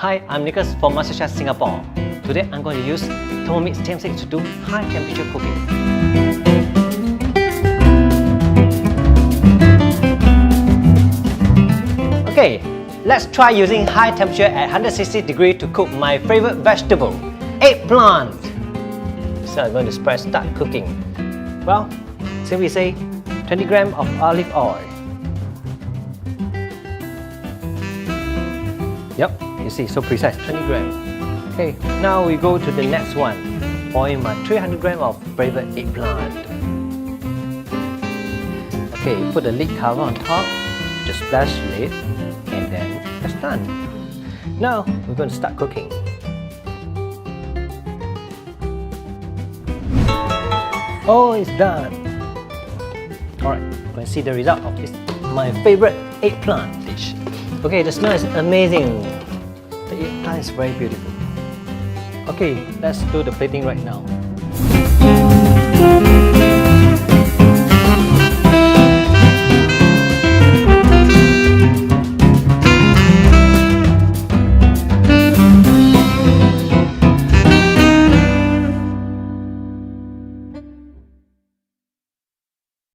Hi, I'm Nicholas from MasterChef Singapore. Today I'm going to use Thermomix TM6 to do high temperature cooking. Okay, let's try using high temperature at 160 degrees to cook my favorite vegetable, eggplant. So I'm going to start cooking. Well, simply say 20 grams of olive oil. Yep, you see, so precise, 20 grams. Okay, now we go to the next one. Boil my 300 grams of favorite eggplant. Okay, put the lid cover on top, the splash lid, and then that's done. Now, we're going to start cooking. Oh, it's done. Alright, going to see the result of this, my favorite eggplant dish. Okay, the smell is amazing. The eggplant is very beautiful. Okay, let's do the plating right now.